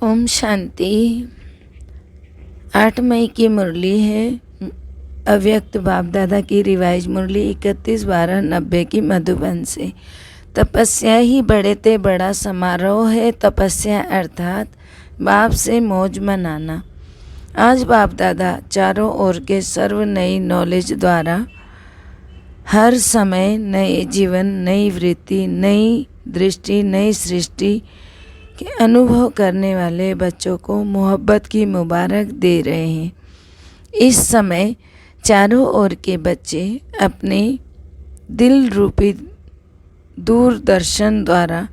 ओम शांति। 8 मई की मुरली है अव्यक्त बाप दादा की रिवाइज मुरली 31/12/90 की मधुबन से। तपस्या ही बड़े ते बड़ा समारोह है। तपस्या अर्थात बाप से मौज मनाना। आज बाप दादा चारों ओर के सर्व नई नॉलेज द्वारा हर समय नए जीवन, नई वृत्ति, नई दृष्टि, नई सृष्टि के अनुभव करने वाले बच्चों को मोहब्बत की मुबारक दे रहे हैं। इस समय चारों ओर के बच्चे अपने दिल रूपी दूरदर्शन द्वारा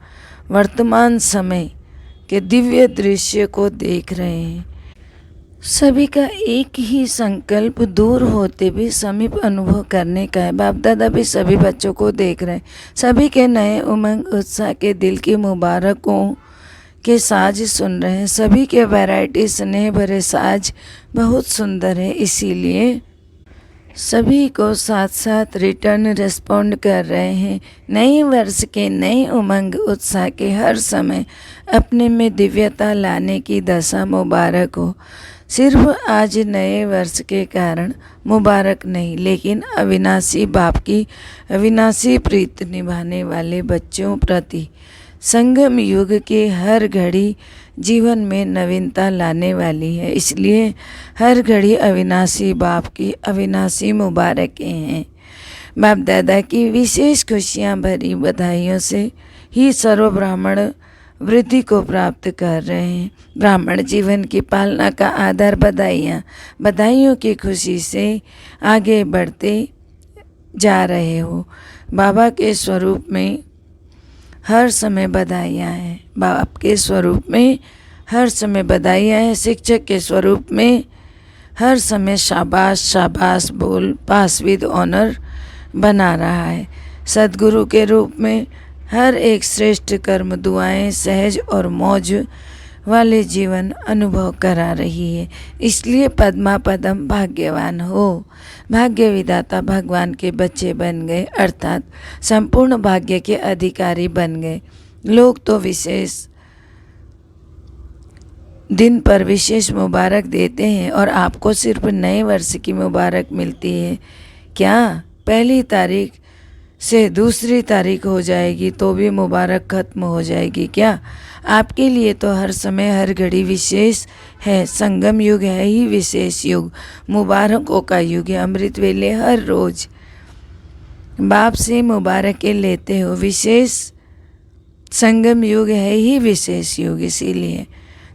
वर्तमान समय के दिव्य दृश्य को देख रहे हैं। सभी का एक ही संकल्प दूर होते भी समीप अनुभव करने का है। बाप दादा भी सभी बच्चों को देख रहे हैं। सभी के नए उमंग उत्साह के दिल की मुबारकों के साज सुन रहे हैं। सभी के वैरायटी स्नेह भरे साज बहुत सुंदर है, इसीलिए सभी को साथ साथ रिटर्न रिस्पॉन्ड कर रहे हैं। नए वर्ष के नए उमंग उत्साह के हर समय अपने में दिव्यता लाने की दशा मुबारक हो। सिर्फ आज नए वर्ष के कारण मुबारक नहीं, लेकिन अविनाशी बाप की अविनाशी प्रीत निभाने वाले बच्चों प्रति संगम युग के हर घड़ी जीवन में नवीनता लाने वाली है। इसलिए हर घड़ी अविनाशी बाप की अविनाशी मुबारकें हैं। बाप दादा की विशेष खुशियाँ भरी बधाइयों से ही सर्व ब्राह्मण वृद्धि को प्राप्त कर रहे हैं। ब्राह्मण जीवन की पालना का आधार बधाइयों की खुशी से आगे बढ़ते जा रहे हो। बाबा के स्वरूप में हर समय बधाइयाँ हैं। बाप के स्वरूप में हर समय बधाइयाँ हैं। शिक्षक के स्वरूप में हर समय शाबाश शाबाश बोल पास विद ऑनर बना रहा है। सद्गुरु के रूप में हर एक श्रेष्ठ कर्म दुआएं सहज और मौज वाले जीवन अनुभव करा रही है। इसलिए पद्मा पदम भाग्यवान हो। भाग्य विधाता भगवान के बच्चे बन गए, अर्थात संपूर्ण भाग्य के अधिकारी बन गए। लोग तो विशेष दिन पर विशेष मुबारक देते हैं और आपको सिर्फ नए वर्ष की मुबारक मिलती है। क्या पहली तारीख से दूसरी तारीख हो जाएगी तो भी मुबारक खत्म हो जाएगी क्या? आपके लिए तो हर समय हर घड़ी विशेष है। संगम युग है ही विशेष युग, मुबारकों का युग है। अमृत वेले हर रोज बाप से मुबारकें लेते हो। विशेष संगम युग है ही विशेष युग, इसीलिए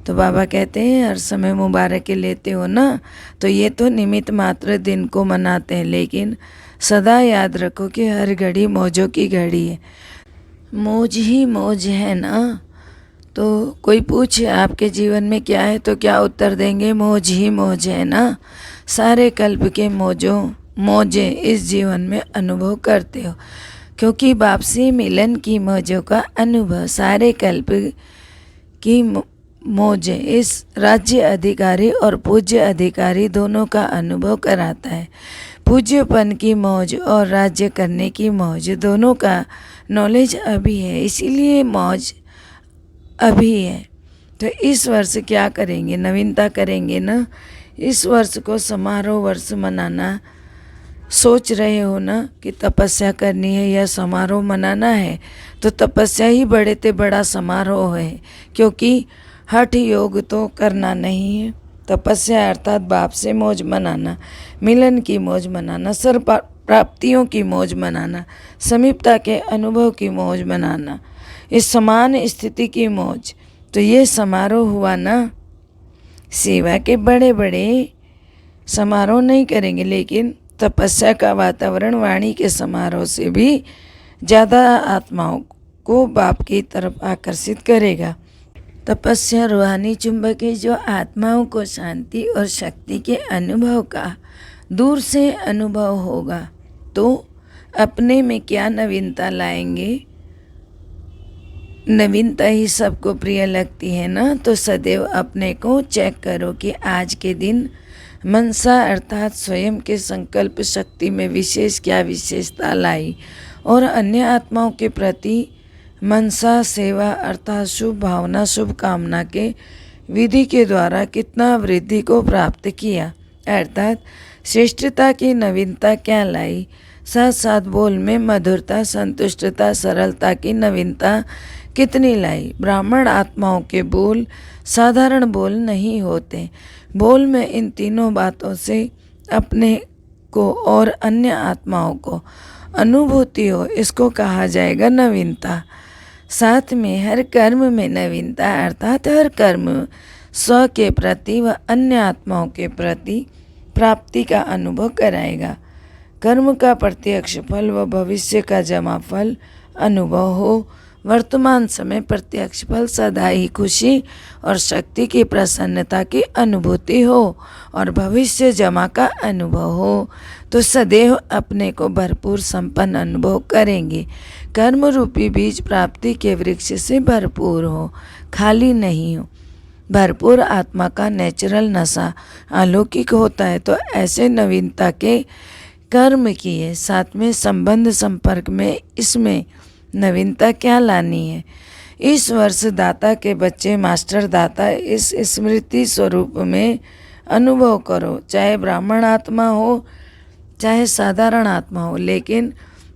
तो बाबा कहते हैं हर समय मुबारकें लेते हो ना, तो ये तो निमित्त मात्र दिन को मनाते हैं, लेकिन सदा याद रखो कि हर घड़ी मौजों की घड़ी है। मौज ही मौज है ना। तो कोई पूछे आपके जीवन में क्या है तो क्या उत्तर देंगे? मौज ही मौज है ना। सारे कल्प के मौजें इस जीवन में अनुभव करते हो, क्योंकि बाप से मिलन की मौजों का अनुभव सारे कल्प की मौजें इस राज्य अधिकारी और पूज्य अधिकारी दोनों का अनुभव कराता है। पूज्यपन की मौज और राज्य करने की मौज दोनों का नॉलेज अभी है, इसीलिए मौज अभी है। तो इस वर्ष क्या करेंगे? नवीनता करेंगे ना। इस वर्ष को समारोह वर्ष मनाना सोच रहे हो ना कि तपस्या करनी है या समारोह मनाना है, तो तपस्या ही बड़े ते बड़ा समारोह है, क्योंकि हठ योग तो करना नहीं है। तपस्या अर्थात बाप से मौज मनाना, मिलन की मौज मनाना, सर्व प्राप्तियों की मौज मनाना, समीपता के अनुभव की मौज मनाना, इस समान स्थिति की मौज। तो ये समारोह हुआ ना। सेवा के बड़े बड़े समारोह नहीं करेंगे, लेकिन तपस्या का वातावरण वाणी के समारोह से भी ज़्यादा आत्माओं को बाप की तरफ आकर्षित करेगा। तपस्या रूहानी चुंबक है जो आत्माओं को शांति और शक्ति के अनुभव का दूर से अनुभव होगा। तो अपने में क्या नवीनता लाएंगे? नवीनता ही सबको प्रिय लगती है ना। तो सदैव अपने को चेक करो कि आज के दिन मनसा अर्थात स्वयं के संकल्प शक्ति में विशेष क्या विशेषता लाई, और अन्य आत्माओं के प्रति मनसा सेवा अर्थात शुभ भावना शुभ कामना के विधि के द्वारा कितना वृद्धि को प्राप्त किया, अर्थात श्रेष्ठता की नवीनता क्या लाई, साथ साथ बोल में मधुरता, संतुष्टता, सरलता की नवीनता कितनी लाई। ब्राह्मण आत्माओं के बोल साधारण बोल नहीं होते। बोल में इन तीनों बातों से अपने को और अन्य आत्माओं को अनुभूति हो, इसको कहा जाएगा नवीनता। साथ में हर कर्म में नवीनता, अर्थात हर कर्म स्व के प्रति व अन्य आत्माओं के प्रति प्राप्ति का अनुभव कराएगा। कर्म का प्रत्यक्ष फल व भविष्य का जमा फल अनुभव हो। वर्तमान समय प्रत्यक्ष फल सदा ही खुशी और शक्ति की प्रसन्नता की अनुभूति हो और भविष्य जमा का अनुभव हो, तो सदैव अपने को भरपूर संपन्न अनुभव करेंगे। कर्म रूपी बीज प्राप्ति के वृक्ष से भरपूर हो, खाली नहीं हो। भरपूर आत्मा का नेचुरल नशा अलौकिक होता है, तो ऐसे नवीनता के कर्म किए, साथ में संबंध संपर्क में इसमें नवीनता क्या लानी है। इस वर्ष दाता के बच्चे मास्टर दाता इस स्मृति स्वरूप में अनुभव करो, चाहे ब्राह्मण आत्मा हो चाहे साधारण आत्मा हो, लेकिन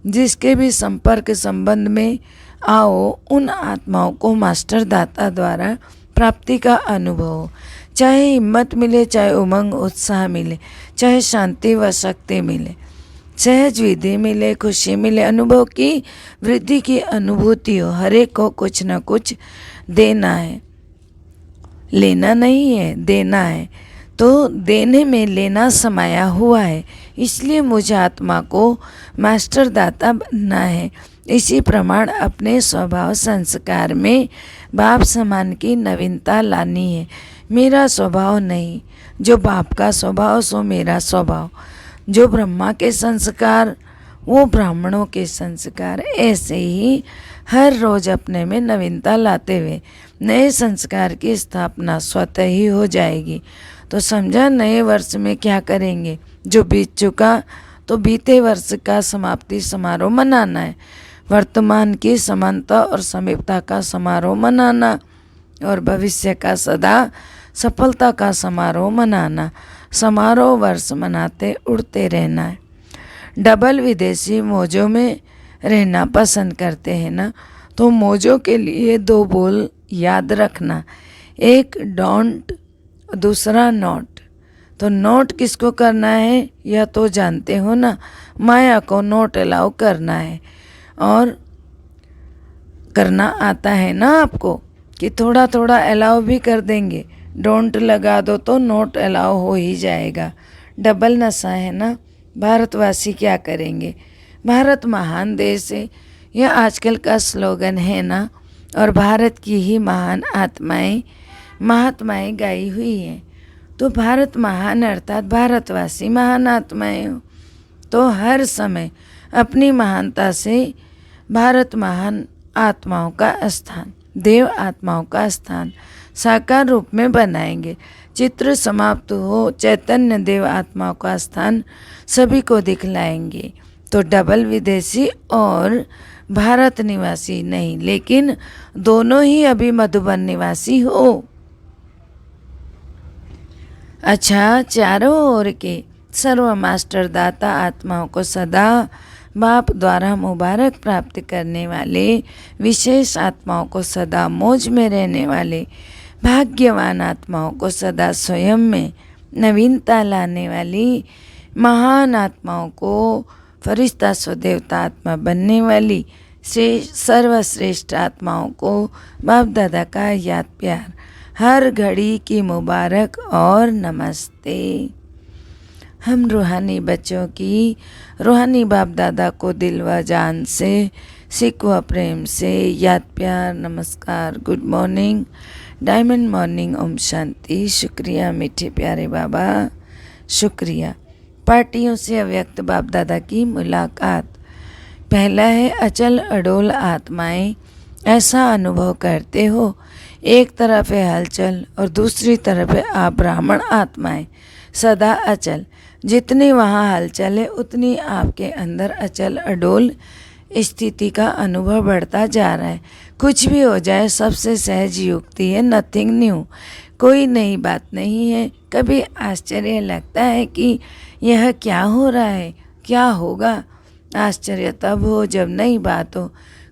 जिसके भी संपर्क संबंध में आओ उन आत्माओं को मास्टर दाता द्वारा प्राप्ति का अनुभव हो। चाहे हिम्मत मिले, चाहे उमंग उत्साह मिले, चाहे शांति व शक्ति मिले, सहज विधि मिले, खुशी मिले, अनुभव की वृद्धि की अनुभूति हो। हर एक को कुछ न कुछ देना है, लेना नहीं है, देना है। तो देने में लेना समाया हुआ है, इसलिए मुझे आत्मा को मास्टर दाता बनना है। इसी प्रमाण अपने स्वभाव संस्कार में बाप समान की नवीनता लानी है। मेरा स्वभाव नहीं, जो बाप का स्वभाव सो मेरा स्वभाव, जो ब्रह्मा के संस्कार वो ब्राह्मणों के संस्कार। ऐसे ही हर रोज अपने में नवीनता लाते हुए नए संस्कार की स्थापना स्वतः ही हो जाएगी। तो समझा, नए वर्ष में क्या करेंगे। जो बीत चुका तो बीते वर्ष का समाप्ति समारोह मनाना है, वर्तमान की समानता और समीपता का समारोह मनाना और भविष्य का सदा सफलता का समारोह मनाना। समारोह वर्ष मनाते उड़ते रहना है। डबल विदेशी मौजों में रहना पसंद करते हैं ना, तो मौजों के लिए दो बोल याद रखना, एक डोंट, दूसरा नोट। तो नोट किसको करना है यह तो जानते हो ना, माया को नोट अलाउ करना है। और करना आता है ना आपको कि थोड़ा थोड़ा अलाउ भी कर देंगे। डोंट लगा दो तो नोट अलाउ हो ही जाएगा। डबल नशा है ना। भारतवासी क्या करेंगे, भारत महान देश है, यह आजकल का स्लोगन है ना। और भारत की ही महान आत्माएं महात्माएं गाई हुई हैं। तो भारत महान अर्थात भारतवासी महान आत्माएं हो। तो हर समय अपनी महानता से भारत महान आत्माओं का स्थान, देव आत्माओं का स्थान साकार रूप में बनाएंगे। चित्र समाप्त हो, चैतन्य देव आत्माओं का स्थान सभी को दिखलाएंगे। तो डबल विदेशी और भारत निवासी नहीं, लेकिन दोनों ही अभी मधुबन निवासी हो। अच्छा, चारों ओर के सर्व मास्टर दाता आत्माओं को सदा बाप द्वारा मुबारक प्राप्त करने वाले, विशेष आत्माओं को सदा मौज में रहने वाले, भाग्यवान आत्माओं को सदा स्वयं में नवीनता लाने वाली, महान आत्माओं को फरिश्ता स्वदेवता आत्मा बनने वाली, सर्वश्रेष्ठ आत्माओं को बाप दादा का याद प्यार, हर घड़ी की मुबारक और नमस्ते। हम रूहानी बच्चों की रूहानी बाप दादा को दिल व जान से, सिक व प्रेम से याद प्यार, नमस्कार, good morning, diamond morning, Om Shanti. शुक्रिया मीठे प्यारे बाबा, शुक्रिया। पार्टियों से अव्यक्त बाप दादा की मुलाकात। पहला है, अचल अडोल आत्माएं ऐसा अनुभव करते हो, एक तरफ है हलचल और दूसरी तरफ है आप ब्राह्मण आत्माएं सदा अचल। जितनी वहाँ हलचल है उतनी आपके अंदर अचल अडोल स्थिति का अनुभव बढ़ता जा रहा है। कुछ भी हो जाए सबसे सहज युक्ति है, नथिंग न्यू, कोई नई बात नहीं है। कभी आश्चर्य लगता है कि यह क्या हो रहा है, क्या होगा। आश्चर्य तब हो जब नई बात हो,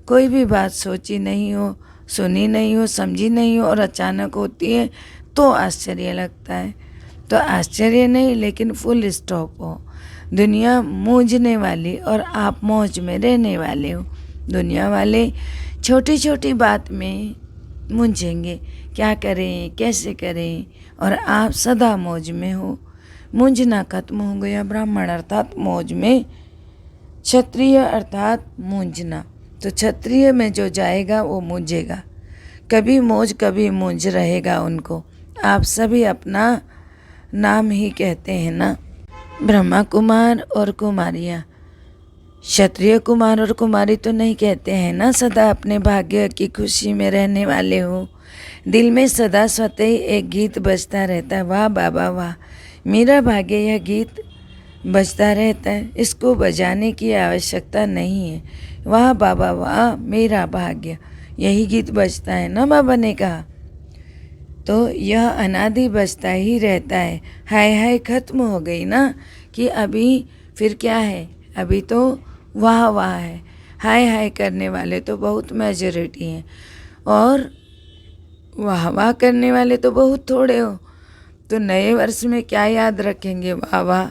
कोई भी बात सोची नहीं हो, सुनी नहीं हो, समझी नहीं हो और अचानक होती है तो आश्चर्य लगता है। तो आश्चर्य नहीं, लेकिन फुल स्टॉप हो। दुनिया मूंझने वाली और आप मौज में रहने वाले हो। दुनिया वाले छोटी छोटी बात में मूंझेंगे, क्या करें कैसे करें, और आप सदा मौज में हो। मूंझना खत्म हो गया। ब्राह्मण अर्थात मौज में, क्षत्रिय अर्थात मूंझना। तो क्षत्रिय में जो जाएगा वो मूंझेगा, कभी मौज कभी मूंझ रहेगा उनको। आप सभी अपना नाम ही कहते हैं ना, ब्रह्मा कुमार और कुमारियाँ। क्षत्रिय कुमार और कुमारी तो नहीं कहते हैं ना। सदा अपने भाग्य की खुशी में रहने वाले हो। दिल में सदा स्वतः ही एक गीत बजता रहता है, वाह बाबा वाह, मेरा भाग्य। यह गीत बजता रहता है, इसको बजाने की आवश्यकता नहीं है। वाह बाबा वाह, मेरा भाग्य, यही गीत बजता है ना, बाबा ने कहा। तो यह अनादि बजता ही रहता है। हाय हाय खत्म हो गई ना, कि अभी फिर क्या है, अभी तो वाह वाह है। हाय हाय करने वाले तो बहुत मेजॉरिटी हैं और वाह वाह करने वाले तो बहुत थोड़े हो। तो नए वर्ष में क्या याद रखेंगे, वाह वाह।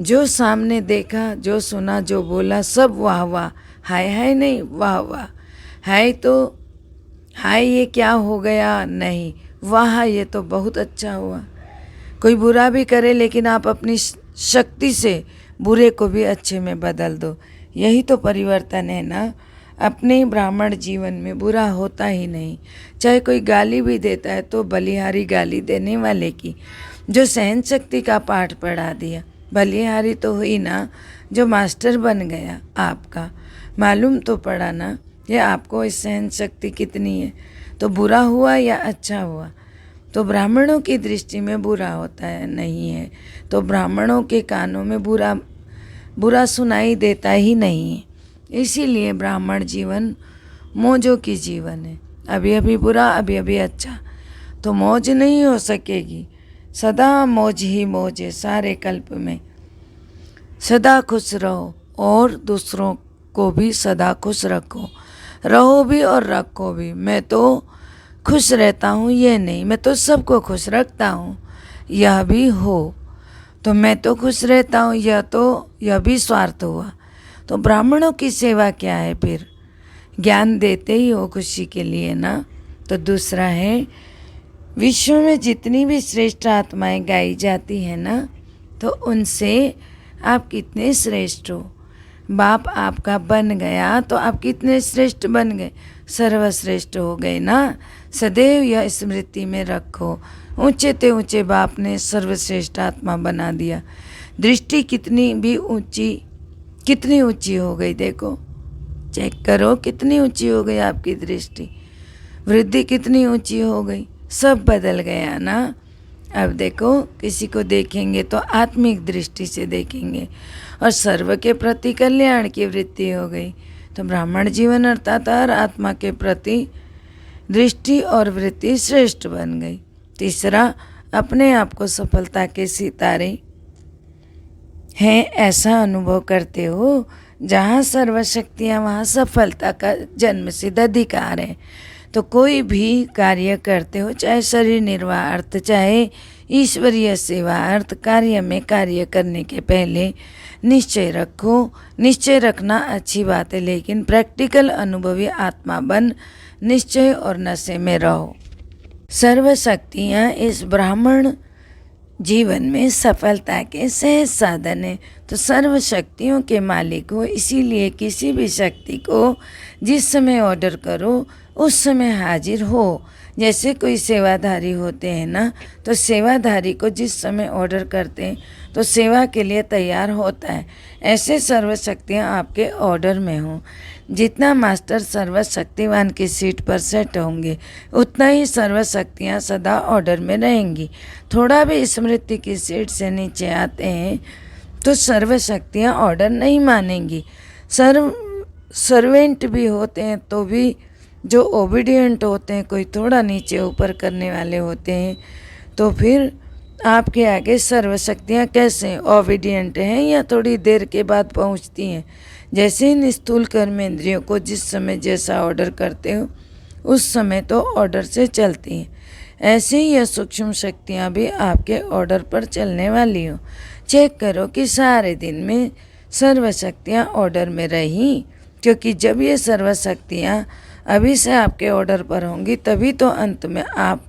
जो सामने देखा, जो सुना, जो बोला, सब वाह वाह। हाय हाय नहीं, वाह वाह। हाय तो हाय ये क्या हो गया, नहीं, वाह ये तो बहुत अच्छा हुआ। कोई बुरा भी करे लेकिन आप अपनी शक्ति से बुरे को भी अच्छे में बदल दो। यही तो परिवर्तन है ना। अपने ब्राह्मण जीवन में बुरा होता ही नहीं। चाहे कोई गाली भी देता है तो बलिहारी गाली देने वाले की, जो सहन शक्ति का पाठ पढ़ा दिया। बलिहारी तो हुई ना, जो मास्टर बन गया आपका। मालूम तो पड़ा ना ये आपको इस सहन शक्ति कितनी है। तो बुरा हुआ या अच्छा हुआ, तो ब्राह्मणों की दृष्टि में बुरा होता है, नहीं है। तो ब्राह्मणों के कानों में बुरा सुनाई देता ही नहीं है। इसीलिए ब्राह्मण जीवन मौजों की जीवन है। अभी अभी बुरा, अभी अभी अच्छा, तो मौज नहीं हो सकेगी। सदा मौज ही मौज है सारे कल्प में। सदा खुश रहो और दूसरों को भी सदा खुश रखो। रहो भी और रखो भी। मैं तो खुश रहता हूँ ये नहीं, मैं तो सबको खुश रखता हूँ, यह भी हो। तो मैं तो खुश रहता हूँ, यह भी स्वार्थ हुआ। तो ब्राह्मणों की सेवा क्या है फिर, ज्ञान देते ही हो खुशी के लिए ना। तो दूसरा है, विश्व में जितनी भी श्रेष्ठ आत्माएं गाई जाती हैं ना, तो उनसे आप कितने श्रेष्ठ हो। बाप आपका बन गया तो आप कितने श्रेष्ठ बन गए, सर्वश्रेष्ठ हो गए ना। सदैव यह स्मृति में रखो, ऊंचे ते ऊंचे बाप ने सर्वश्रेष्ठ आत्मा बना दिया। दृष्टि कितनी ऊंची हो गई, देखो चेक करो कितनी ऊंची हो गई आपकी दृष्टि। वृद्धि कितनी ऊंची हो गई, सब बदल गया ना। अब देखो किसी को देखेंगे तो आत्मिक दृष्टि से देखेंगे और सर्व के प्रति कल्याण की वृत्ति हो गई। तो ब्राह्मण जीवन अर्थात हर आत्मा के प्रति दृष्टि और वृत्ति श्रेष्ठ बन गई। तीसरा, अपने आप को सफलता के सितारे हैं ऐसा अनुभव करते हो। जहाँ सर्वशक्तियाँ वहाँ सफलता का जन्मसिद्ध अधिकार है। तो कोई भी कार्य करते हो, चाहे शरीर निर्वाह अर्थ, चाहे ईश्वरीय सेवा अर्थ, कार्य में कार्य करने के पहले निश्चय रखो। निश्चय रखना अच्छी बात है, लेकिन प्रैक्टिकल अनुभवी आत्मा बन निश्चय और नशे में रहो। सर्वशक्तियाँ इस ब्राह्मण जीवन में सफलता के सहज साधन है। तो सर्व शक्तियों के मालिक हो, इसीलिए किसी भी शक्ति को जिस समय ऑर्डर करो उस समय हाजिर हो। जैसे कोई सेवाधारी होते हैं ना, तो सेवाधारी को जिस समय ऑर्डर करते हैं तो सेवा के लिए तैयार होता है। ऐसे सर्वशक्तियाँ आपके ऑर्डर में हों। जितना मास्टर सर्वशक्तिवान की सीट पर सेट होंगे, उतना ही सर्वशक्तियाँ सदा ऑर्डर में रहेंगी। थोड़ा भी स्मृति की सीट से नीचे आते हैं तो सर्वशक्तियाँ ऑर्डर नहीं मानेंगी। सर्वेंट भी होते हैं तो भी जो ओबीडियंट होते हैं, कोई थोड़ा नीचे ऊपर करने वाले होते हैं, तो फिर आपके आगे सर्वशक्तियाँ कैसे ओबीडियंट हैं या थोड़ी देर के बाद पहुंचती हैं। जैसे इन स्थूल कर्मेंद्रियों को जिस समय जैसा ऑर्डर करते हो उस समय तो ऑर्डर से चलती हैं, ऐसे ही यह सूक्ष्म शक्तियाँ भी आपके ऑर्डर पर चलने वाली हो। चेक करो कि सारे दिन में सर्वशक्तियाँ ऑर्डर में रही, क्योंकि जब ये सर्वशक्तियाँ अभी से आपके ऑर्डर पर होंगी तभी तो अंत में आप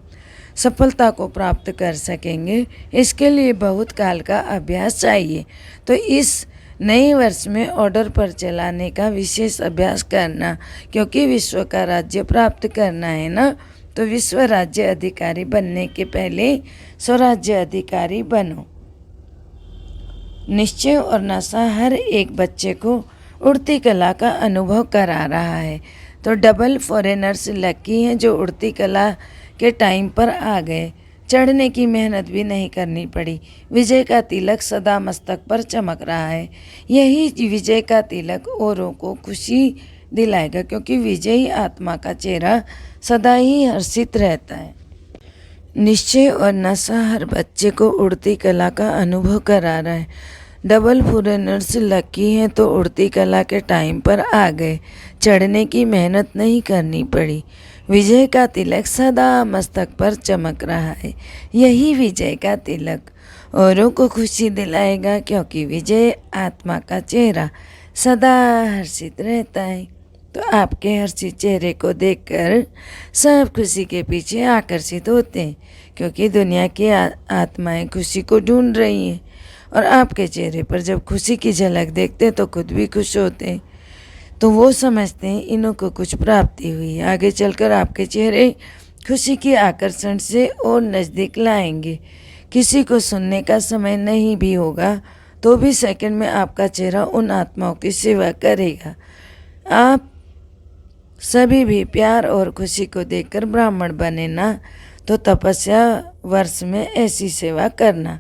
सफलता को प्राप्त कर सकेंगे। इसके लिए बहुत काल का अभ्यास चाहिए। तो इस नए वर्ष में ऑर्डर पर चलाने का विशेष अभ्यास करना, क्योंकि विश्व का राज्य प्राप्त करना है ना, तो विश्व राज्य अधिकारी बनने के पहले स्वराज्य अधिकारी बनो। निश्चय और नशा हर एक बच्चे को उड़ती कला का अनुभव करा रहा है। तो डबल फॉरेनर्स लकी हैं जो उड़ती कला के टाइम पर आ गए, चढ़ने की मेहनत भी नहीं करनी पड़ी। विजय का तिलक सदा मस्तक पर चमक रहा है। यही विजय का तिलक औरों को खुशी दिलाएगा, क्योंकि विजयी आत्मा का चेहरा सदा ही हर्षित रहता है। निश्चय और नशा हर बच्चे को उड़ती कला का अनुभव करा रहा है। डबल फॉरेनर्स लकी हैं तो उड़ती कला के टाइम पर आ गए, चढ़ने की मेहनत नहीं करनी पड़ी। विजय का तिलक सदा मस्तक पर चमक रहा है। यही विजय का तिलक औरों को खुशी दिलाएगा, क्योंकि विजय आत्मा का चेहरा सदा हर्षित रहता है। तो आपके हर्षित चेहरे को देखकर सब खुशी के पीछे आकर्षित होते हैं, क्योंकि दुनिया की आत्माएं खुशी को ढूंढ रही हैं। और आपके चेहरे पर जब खुशी की झलक देखते हैं तो खुद भी खुश होते हैं। तो वो समझते हैं इन्हों को कुछ प्राप्ति हुई है। आगे चलकर आपके चेहरे खुशी के आकर्षण से और नज़दीक लाएंगे। किसी को सुनने का समय नहीं भी होगा तो भी सेकंड में आपका चेहरा उन आत्माओं की सेवा करेगा। आप सभी भी प्यार और खुशी को देखकर ब्राह्मण बने ना, तो तपस्या वर्ष में ऐसी सेवा करना।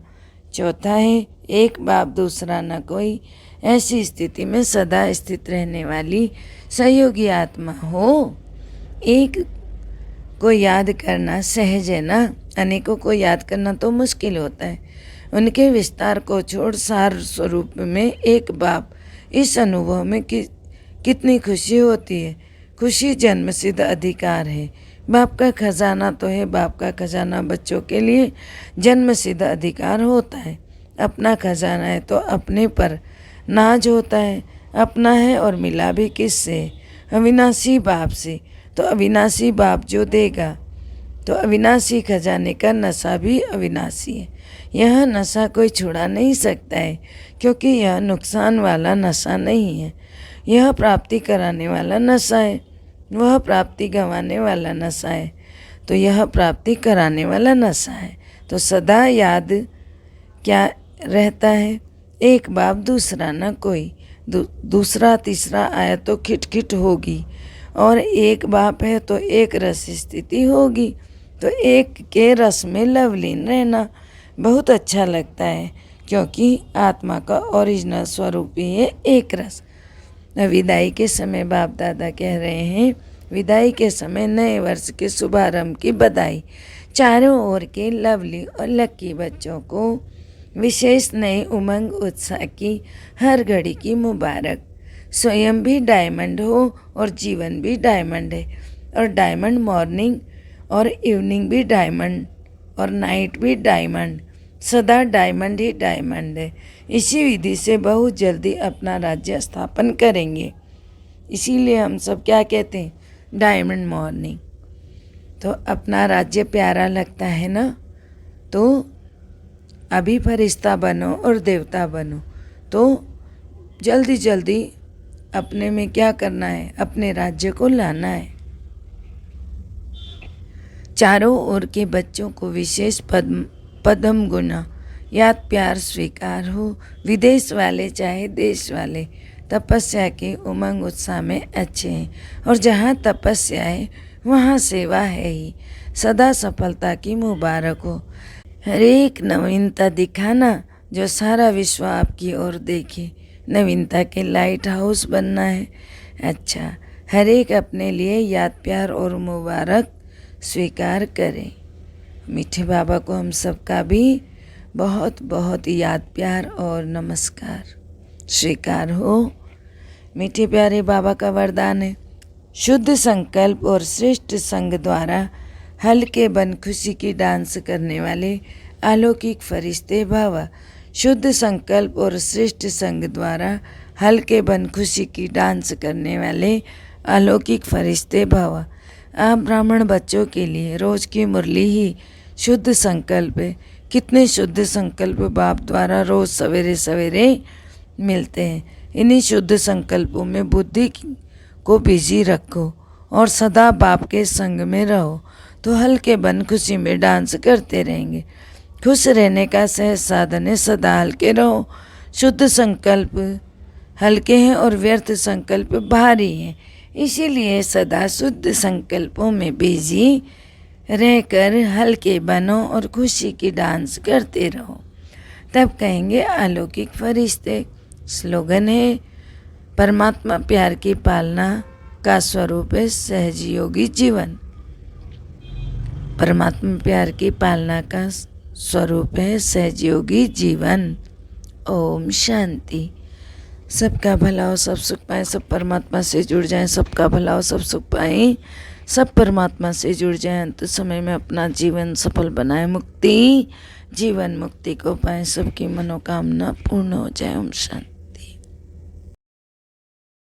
चौथा है एक बाप दूसरा न कोई। ऐसी स्थिति में सदा स्थित रहने वाली सहयोगी आत्मा हो। एक को याद करना सहज है ना, अनेकों को याद करना तो मुश्किल होता है। उनके विस्तार को छोड़ सार स्वरूप में एक बाप, इस अनुभव में कितनी खुशी होती है। खुशी जन्मसिद्ध अधिकार है। बाप का खजाना तो है, बाप का खजाना बच्चों के लिए जन्मसिद्ध अधिकार होता है। अपना खजाना है तो अपने पर नाज होता है। अपना है और मिला भी किससे? अविनाशी बाप से। तो अविनाशी बाप जो देगा, तो अविनाशी खजाने का नशा भी अविनाशी है। यह नशा कोई छुड़ा नहीं सकता है, क्योंकि यह नुकसान वाला नशा नहीं है। यह प्राप्ति कराने वाला नशा है, वह प्राप्ति गंवाने वाला नशा है। तो यह प्राप्ति कराने वाला नशा है। तो सदा याद क्या रहता है? एक बाप दूसरा न कोई। दूसरा तीसरा आया तो खिटखिट होगी, और एक बाप है तो एक रस स्थिति होगी। तो एक के रस में लवलीन रहना बहुत अच्छा लगता है, क्योंकि आत्मा का ओरिजिनल स्वरूप ही है एक रस। विदाई के समय बाप दादा कह रहे हैं, विदाई के समय नए वर्ष के शुभारंभ की बधाई। चारों ओर के लवली और लकी बच्चों को विशेष नए उमंग उत्साह की हर घड़ी की मुबारक। स्वयं भी डायमंड हो और जीवन भी डायमंड है, और डायमंड मॉर्निंग और इवनिंग भी डायमंड और नाइट भी डायमंड। सदा डायमंड ही डायमंड है। इसी विधि से बहुत जल्दी अपना राज्य स्थापन करेंगे। इसीलिए हम सब क्या कहते हैं? Diamond morning. तो अपना राज्य प्यारा लगता है ना, तो अभी फरिश्ता बनो और देवता बनो। तो जल्दी जल्दी अपने में क्या करना है? अपने राज्य को लाना है। चारों ओर के बच्चों को विशेष पदम गुना याद प्यार स्वीकार हो। विदेश वाले चाहे देश वाले तपस्या के उमंग उत्साह में अच्छे हैं, और जहाँ तपस्या है वहाँ सेवा है ही। सदा सफलता की मुबारक हो। हर एक नवीनता दिखाना जो सारा विश्व आपकी ओर देखे। नवीनता के लाइट हाउस बनना है। अच्छा, हर एक अपने लिए याद प्यार और मुबारक स्वीकार करें। मीठे बाबा को हम सबका भी बहुत बहुत याद प्यार और नमस्कार स्वीकार हो। मीठे प्यारे बाबा का वरदान है, शुद्ध संकल्प और श्रेष्ठ संग द्वारा हल्के बन खुशी की डांस करने वाले अलौकिक फरिश्ते भव। शुद्ध संकल्प और श्रेष्ठ संग द्वारा हल्के बन खुशी की डांस करने वाले अलौकिक फरिश्ते भव। आप ब्राह्मण बच्चों के लिए रोज की मुरली ही शुद्ध संकल्प है। कितने शुद्ध संकल्प बाप द्वारा रोज सवेरे सवेरे मिलते हैं। इन्हीं शुद्ध संकल्पों में बुद्धि को बिजी रखो और सदा बाप के संग में रहो, तो हल्के बन खुशी में डांस करते रहेंगे। खुश रहने का सहज साधन है, सदा हल्के रहो। शुद्ध संकल्प हल्के हैं और व्यर्थ संकल्प भारी हैं, इसीलिए सदा शुद्ध संकल्पों में बिजी रहकर हल्के बनो और खुशी की डांस करते रहो, तब कहेंगे अलौकिक फरिश्ते। स्लोगन है, परमात्मा प्यार की पालना का स्वरूप है सहजयोगी जीवन। परमात्मा प्यार की पालना का स्वरूप है सहजयोगी जीवन। ओम शांति। सबका भला हो, सब सुख पाएं, सब परमात्मा से जुड़ जाएं। सबका भला हो, सब सुख पाएं, सब परमात्मा से जुड़ जाएं। अंत समय में अपना जीवन सफल बनाएं, मुक्ति जीवन मुक्ति को पाएं, सबकी मनोकामना पूर्ण हो जाए। ओम शांति।